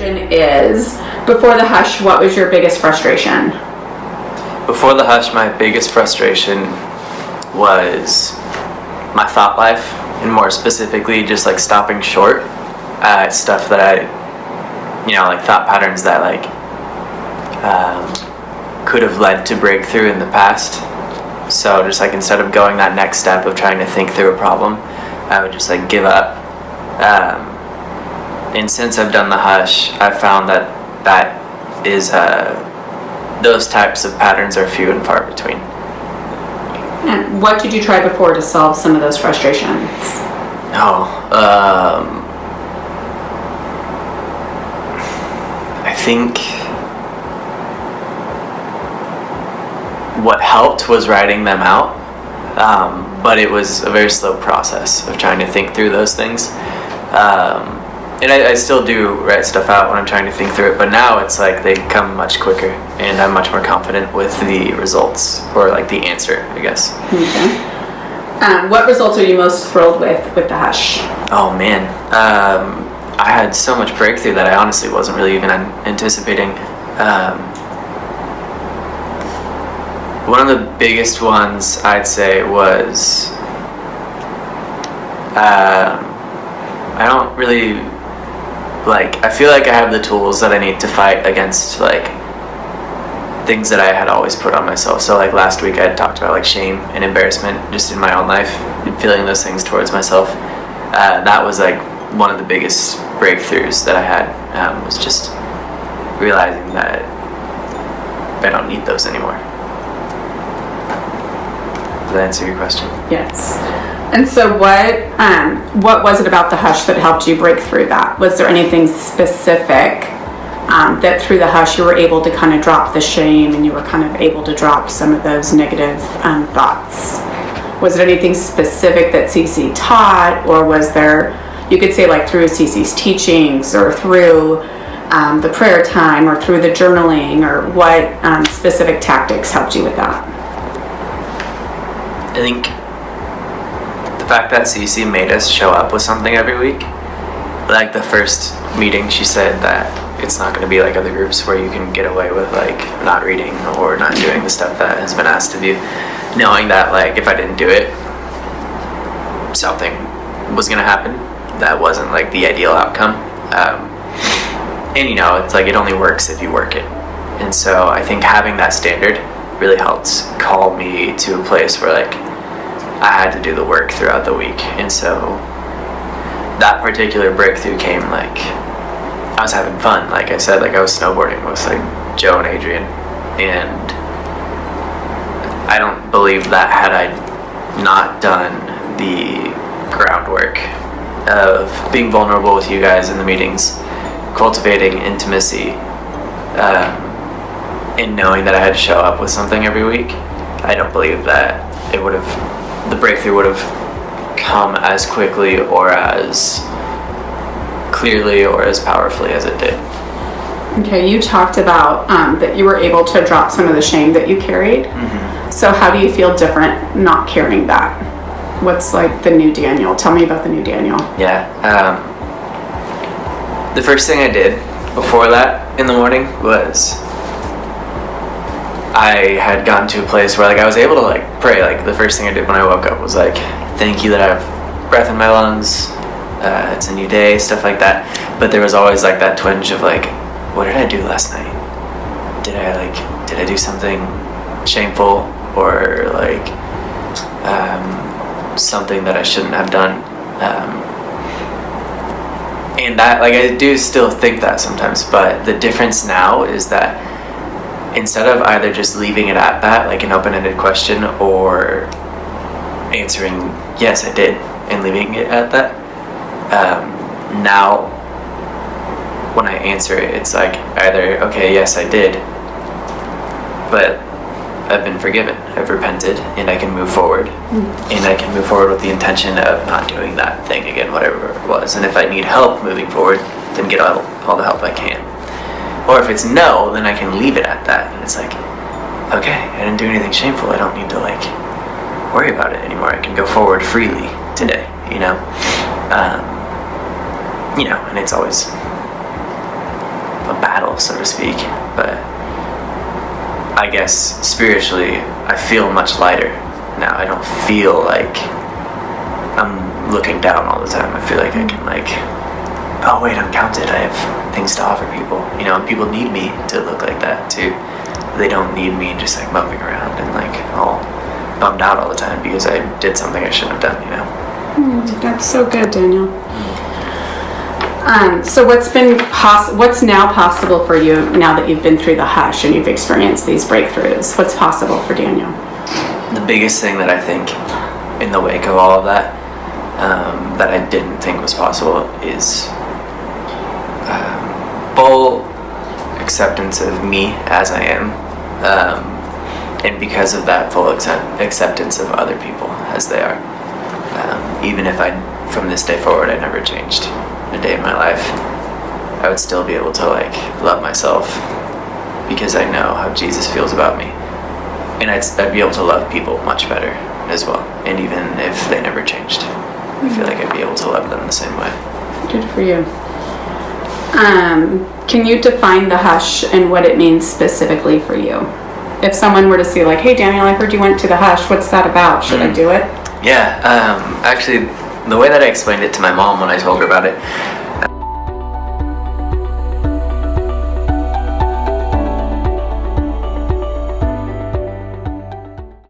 question is, before the hush, what was your biggest frustration? Before the hush, my biggest frustration was my thought life, and more specifically, just like stopping short at stuff that I, like thought patterns that like could have led to breakthrough in the past. So just like instead of going that next step of trying to think through a problem, I would just like give up. And since I've done the hush, I've found that is those types of patterns are few and far between. And what did you try before to solve some of those frustrations? I think what helped was writing them out, but it was a very slow process of trying to think through those things. And I still do write stuff out when I'm trying to think through it, but now it's like they come much quicker, and I'm much more confident with the results, or like the answer, I guess. Okay. What results are you most thrilled with the hush? Oh man, I had so much breakthrough that I honestly wasn't really even anticipating. One of the biggest ones I'd say was I don't really I feel like I have the tools that I need to fight against like things that I had always put on myself. So like last week I had talked about like shame and embarrassment just in my own life and feeling those things towards myself. That was like one of the biggest breakthroughs that I had, was just realizing that I don't need those anymore. Does that answer your question? Yes. And so what was it about the hush that helped you break through that? Was there anything specific that through the hush you were able to kind of drop the shame and you were kind of able to drop some of those negative thoughts? Was there anything specific that CC taught, or was there, you could say like through CC's teachings or through the prayer time or through the journaling, or what specific tactics helped you with that? I think the fact that CC made us show up with something every week. Like the first meeting, she said that it's not going to be like other groups where you can get away with like not reading or not doing the stuff that has been asked of you, knowing that like if I didn't do it, something was going to happen that wasn't like the ideal outcome. And it's like it only works if you work it. And so I think having that standard really helped call me to a place where like I had to do the work throughout the week. And so that particular breakthrough came like I was having fun. Like I said, like I was snowboarding with like Joe and Adrian, and I don't believe that had I not done the groundwork of being vulnerable with you guys in the meetings, cultivating intimacy, and knowing that I had to show up with something every week, I don't believe that the breakthrough would have come as quickly or as clearly or as powerfully as it did. Okay, you talked about that you were able to drop some of the shame that you carried. Mm-hmm. So how do you feel different not carrying that? What's like the new Daniel? Tell me about the new Daniel. Yeah. The first thing I did before that in the morning was I had gotten to a place where like I was able to like pray. Like the first thing I did when I woke up was like, thank you that I have breath in my lungs, it's a new day, stuff like that. But there was always like that twinge of like, what did I do last night? Did I do something shameful, or like something that I shouldn't have done? And that, like, I do still think that sometimes, but the difference now is that instead of either just leaving it at that, like an open-ended question, or answering, yes, I did, and leaving it at that, now when I answer it, it's like either, okay, yes, I did, but I've been forgiven, I've repented, and I can move forward. And I can move forward with the intention of not doing that thing again, whatever it was. And if I need help moving forward, then get all the help I can. Or if it's no, then I can leave it at that. And it's like, okay, I didn't do anything shameful, I don't need to like worry about it anymore. I can go forward freely today, and it's always a battle, so to speak. But I guess spiritually, I feel much lighter now. I don't feel like I'm looking down all the time. I feel like I can like, oh wait, I'm counted. I have things to offer people. You know, and people need me to look like that too. They don't need me just like moping around and like all bummed out all the time because I did something I shouldn't have done, you know. That's so good, Daniel. So what's now possible for you now that you've been through the hush and you've experienced these breakthroughs? What's possible for Daniel? The biggest thing that I think in the wake of all of that, that I didn't think was possible is full acceptance of me as I am, and because of that, full acceptance of other people as they are. Even if from this day forward, I never changed a day in my life, I would still be able to like love myself because I know how Jesus feels about me, and I'd be able to love people much better as well. And even if they never changed, I feel like I'd be able to love them the same way. Good for you. Can you define the hush and what it means specifically for you? If someone were to say like, hey Daniel, I heard you went to the hush, what's that about? Should I do it? Yeah, actually, the way that I explained it to my mom when I told her about it